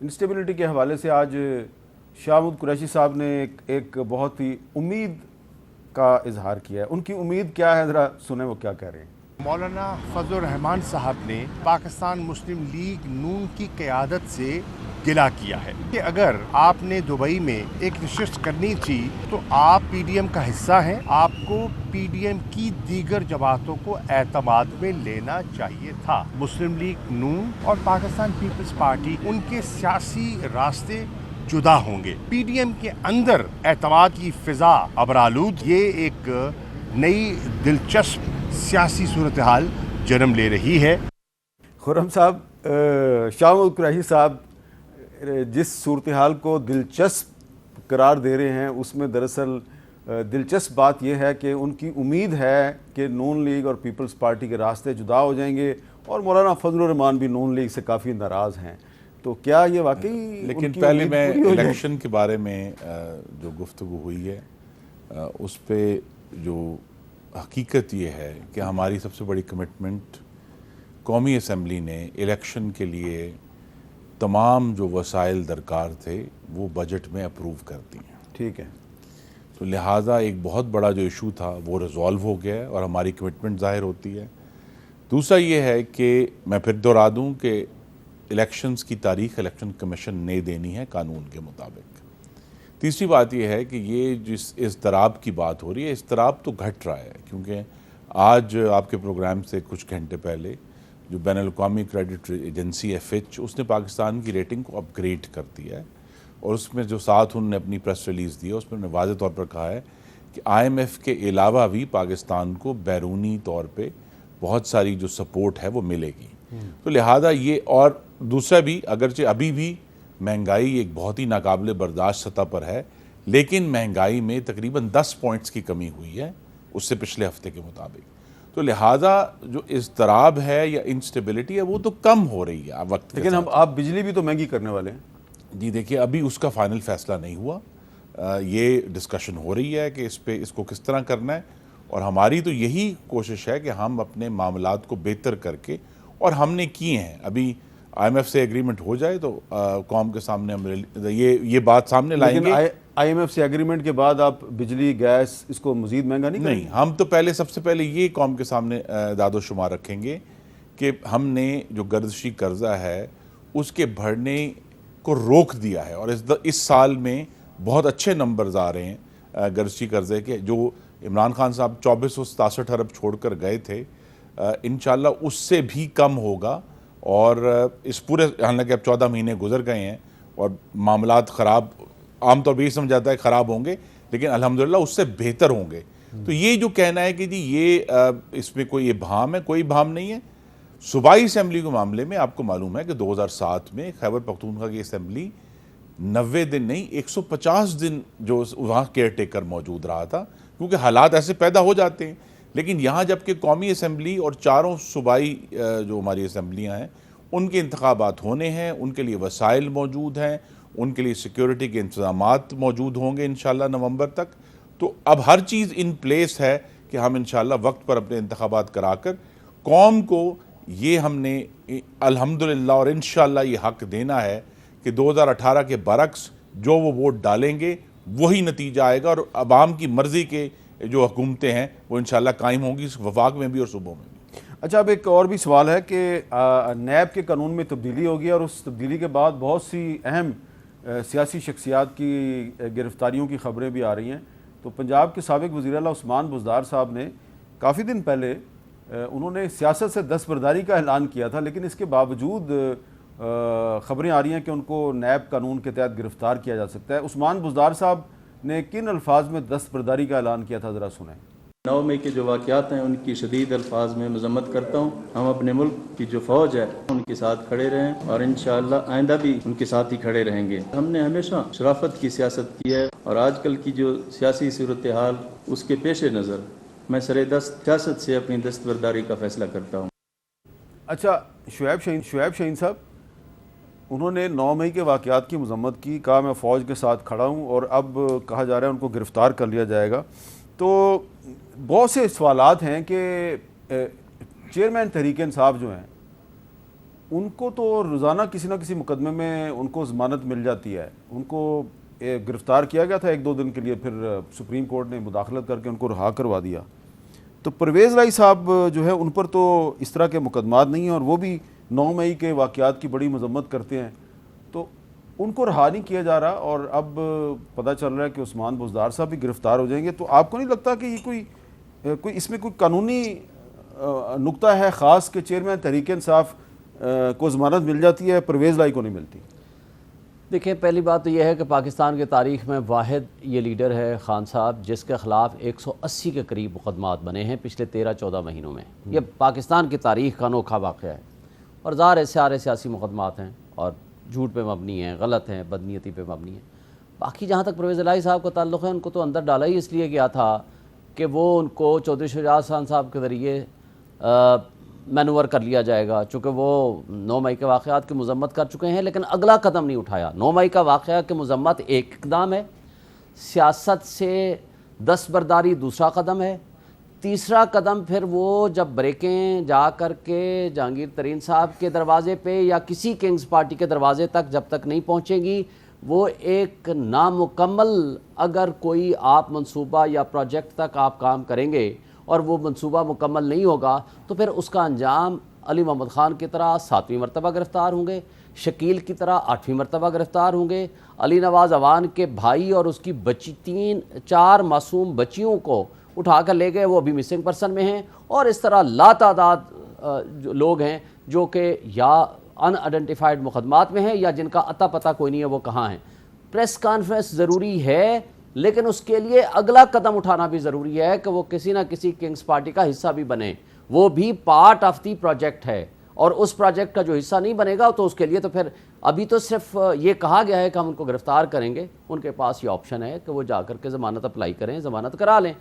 Instability کے حوالے سے آج شاہ محمود قریشی صاحب نے ایک بہت ہی امید کا اظہار کیا ہے. ان کی امید کیا ہے، ذرا سنیں وہ کیا کہہ رہے ہیں. مولانا فضل الرحمان صاحب نے پاکستان مسلم لیگ نون کی قیادت سے گلہ کیا ہے کہ اگر آپ نے دبئی میں ایک نشست کرنی تھی تو آپ پی ڈی ایم کا حصہ ہیں، آپ کو پی ڈی ایم کی دیگر جماعتوں کو اعتماد میں لینا چاہیے تھا. مسلم لیگ نون اور پاکستان پیپلز پارٹی ان کے سیاسی راستے جدا ہوں گے. پی ڈی ایم کے اندر اعتماد کی فضا ابرآلود یہ ایک نئی دلچسپ سیاسی صورتحال جنم لے رہی ہے. خرم صاحب، شاہ محمود قریشی صاحب جس صورتحال کو دلچسپ قرار دے رہے ہیں اس میں دراصل دلچسپ بات یہ ہے کہ ان کی امید ہے کہ نون لیگ اور پیپلز پارٹی کے راستے جدا ہو جائیں گے، اور مولانا فضل الرحمان بھی نون لیگ سے کافی ناراض ہیں. تو کیا یہ واقعی لیکن پہلے میں الیکشن کے بارے میں جو گفتگو ہوئی ہے اس پہ جو حقیقت یہ ہے کہ ہماری سب سے بڑی کمٹمنٹ قومی اسمبلی نے الیکشن کے لیے تمام جو وسائل درکار تھے وہ بجٹ میں اپروو کر دی ہیں. ٹھیک ہے. تو لہٰذا ایک بہت بڑا جو ایشو تھا وہ ریزالو ہو گیا ہے اور ہماری کمٹمنٹ ظاہر ہوتی ہے. دوسرا یہ ہے کہ میں پھر دہرا دوں کہ الیکشنز کی تاریخ الیکشن کمیشن نے دینی ہے قانون کے مطابق. تیسری بات یہ ہے کہ یہ جس اضطراب کی بات ہو رہی ہے، اضطراب تو گھٹ رہا ہے، کیونکہ آج آپ کے پروگرام سے کچھ گھنٹے پہلے جو بین الاقوامی کریڈٹ ایجنسی ہے فچ، اس نے پاکستان کی ریٹنگ کو اپ گریڈ کر دیا ہے، اور اس میں جو ساتھ انہوں نے اپنی پریس ریلیز دی ہے اس میں انہوں نے واضح طور پر کہا ہے کہ آئی ایم ایف کے علاوہ بھی پاکستان کو بیرونی طور پہ بہت ساری جو سپورٹ ہے وہ ملے گی. تو لہٰذا یہ، اور دوسرا بھی اگرچہ ابھی بھی مہنگائی ایک بہت ہی ناقابل برداشت سطح پر ہے، لیکن مہنگائی میں تقریباً 10 پوائنٹس کی کمی ہوئی ہے اس سے پچھلے ہفتے کے مطابق. تو لہٰذا جو اضطراب ہے یا انسٹیبلٹی ہے وہ تو کم ہو رہی ہے وقت. لیکن آپ بجلی بھی تو مہنگی کرنے والے ہیں. جی دیکھیے، ابھی اس کا فائنل فیصلہ نہیں ہوا. یہ ڈسکشن ہو رہی ہے کہ اس کو کس طرح کرنا ہے، اور ہماری تو یہی کوشش ہے کہ ہم اپنے معاملات کو بہتر کر کے، اور ہم نے کیے ہیں، ابھی آئی ایم ایف سے ایگریمنٹ ہو جائے تو قوم کے سامنے ہم یہ بات سامنے لائیں گے. آئی ایم ایف سے ایگریمنٹ کے بعد آپ بجلی گیس اس کو مزید مہنگا نہیں کریں گے؟ نہیں، ہم تو سب سے پہلے یہ قوم کے سامنے داد و شمار رکھیں گے کہ ہم نے جو گردشی قرضہ ہے اس کے بھرنے کو روک دیا ہے، اور اس سال میں بہت اچھے نمبرز آ رہے ہیں گردشی قرضے کے. جو عمران خان صاحب 2467 ارب چھوڑ کر گئے تھے، انشاءاللہ اس سے بھی کم ہوگا. اور اس پورے، حالانکہ اب 14 مہینے گزر گئے ہیں اور معاملات خراب، عام طور پہ یہ سمجھ جاتا ہے خراب ہوں گے، لیکن الحمدللہ اس سے بہتر ہوں گے. تو یہ جو کہنا ہے کہ جی یہ اس میں کوئی ابہام ہے، کوئی ابہام نہیں ہے. صوبائی اسمبلی کے معاملے میں آپ کو معلوم ہے کہ 2007 میں خیبر پختونخوا کی اسمبلی 90 دن نہیں 150 دن جو وہاں کیئر ٹیکر موجود رہا تھا، کیونکہ حالات ایسے پیدا ہو جاتے ہیں. لیکن یہاں جب کہ قومی اسمبلی اور چاروں صوبائی جو ہماری اسمبلیاں ہیں ان کے انتخابات ہونے ہیں، ان کے لیے وسائل موجود ہیں، ان کے لیے سیکیورٹی کے انتظامات موجود ہوں گے انشاءاللہ نومبر تک. تو اب ہر چیز ان پلیس ہے کہ ہم انشاءاللہ وقت پر اپنے انتخابات کرا کر قوم کو یہ ہم نے الحمدللہ اور انشاءاللہ یہ حق دینا ہے کہ 2018 کے برعکس جو وہ ووٹ ڈالیں گے وہی نتیجہ آئے گا، اور عوام کی مرضی کے جو حکومتیں ہیں وہ انشاءاللہ قائم ہوں گی وفاق میں بھی اور صوبوں میں بھی. اچھا، اب ایک اور بھی سوال ہے کہ نیب کے قانون میں تبدیلی ہوگی، اور اس تبدیلی کے بعد بہت سی اہم سیاسی شخصیات کی گرفتاریوں کی خبریں بھی آ رہی ہیں. تو پنجاب کے سابق وزیر اعلیٰ عثمان بزدار صاحب نے کافی دن پہلے انہوں نے سیاست سے دستبرداری کا اعلان کیا تھا، لیکن اس کے باوجود خبریں آ رہی ہیں کہ ان کو نیب قانون کے تحت گرفتار کیا جا سکتا ہے. عثمان بزدار صاحب نے کن الفاظ میں دستبرداری کا اعلان کیا تھا، ذرا سنیں. 9 مئی کے جو واقعات ہیں ان کی شدید الفاظ میں مذمت کرتا ہوں. ہم اپنے ملک کی جو فوج ہے ان کے ساتھ کھڑے رہیں، اور انشاءاللہ آئندہ بھی ان کے ساتھ ہی کھڑے رہیں گے. ہم نے ہمیشہ شرافت کی سیاست کی ہے، اور آج کل کی جو سیاسی صورتحال اس کے پیش نظر میں سر دست سیاست سے اپنی دستبرداری کا فیصلہ کرتا ہوں. اچھا، شعیب شاہین صاحب انہوں نے 9 مئی کے واقعات کی مذمت کی، کہا میں فوج کے ساتھ کھڑا ہوں، اور اب کہا جا رہا ہے ان کو گرفتار کر لیا جائے گا. تو بہت سے سوالات ہیں کہ چیئرمین تحریک انصاف جو ہیں ان کو تو روزانہ کسی نہ کسی مقدمے میں ان کو ضمانت مل جاتی ہے. ان کو گرفتار کیا گیا تھا 1-2 دن کے لیے, پھر سپریم کورٹ نے مداخلت کر کے ان کو رہا کروا دیا. تو پرویز الہی صاحب جو ہے ان پر تو اس طرح کے مقدمات نہیں ہیں, اور وہ بھی 9 مئی کے واقعات کی بڑی مذمت کرتے ہیں, تو ان کو رہا نہیں کیا جا رہا. اور اب پتہ چل رہا ہے کہ عثمان بزدار صاحب بھی گرفتار ہو جائیں گے. تو آپ کو نہیں لگتا کہ یہ کوئی اس میں کوئی قانونی نقطہ ہے خاص کہ چیئرمین تحریک انصاف کو ضمانت مل جاتی ہے, پرویز الہی کو نہیں ملتی؟ دیکھیں, پہلی بات تو یہ ہے کہ پاکستان کی تاریخ میں واحد یہ لیڈر ہے خان صاحب جس کے خلاف 180 کے قریب مقدمات بنے ہیں پچھلے 13-14 مہینوں میں. یہ پاکستان کی تاریخ کا انوکھا واقعہ ہے, اور ظاہر سارے سیاسی مقدمات ہیں اور جھوٹ پہ مبنی ہیں, غلط ہیں, بدنیتی پہ مبنی ہیں. باقی جہاں تک پرویز الہی صاحب کا تعلق ہے, ان کو تو اندر ڈالا ہی اس لیے گیا تھا کہ وہ ان کو چودھری شجاعت خان صاحب کے ذریعے مینور کر لیا جائے گا, چونکہ وہ 9 مئی کے واقعات کی مذمت کر چکے ہیں لیکن اگلا قدم نہیں اٹھایا. 9 مئی کا واقعہ کی مذمت ایک اقدام ہے, سیاست سے دستبرداری دوسرا قدم ہے, تیسرا قدم پھر وہ جب بریکیں جا کر کے جہانگیر ترین صاحب کے دروازے پہ یا کسی کنگز پارٹی کے دروازے تک جب تک نہیں پہنچیں گی, وہ ایک نامکمل اگر کوئی آپ منصوبہ یا پروجیکٹ تک آپ کام کریں گے اور وہ منصوبہ مکمل نہیں ہوگا تو پھر اس کا انجام علی محمد خان کی طرح 7ویں مرتبہ گرفتار ہوں گے, شکیل کی طرح 8ویں مرتبہ گرفتار ہوں گے, علی نواز اعوان کے بھائی اور اس کی بچی 4 معصوم بچیوں کو اٹھا کر لے گئے, وہ ابھی مسنگ پرسن میں ہیں, اور اس طرح لاتعداد لوگ ہیں جو کہ یا ان آئیڈینٹیفائڈ مقدمات میں ہیں یا جن کا اتا پتہ کوئی نہیں ہے وہ کہاں ہیں. پریس کانفرنس ضروری ہے, لیکن اس کے لیے اگلا قدم اٹھانا بھی ضروری ہے کہ وہ کسی نہ کسی کنگز پارٹی کا حصہ بھی بنے. وہ بھی پارٹ آف دی پروجیکٹ ہے, اور اس پروجیکٹ کا جو حصہ نہیں بنے گا تو اس کے لیے تو پھر ابھی تو صرف یہ کہا گیا ہے کہ ہم ان کو گرفتار کریں گے, ان کے پاس یہ آپشن ہے کہ وہ جا کر کے ضمانت اپلائی کریں, ضمانت کرا لیں.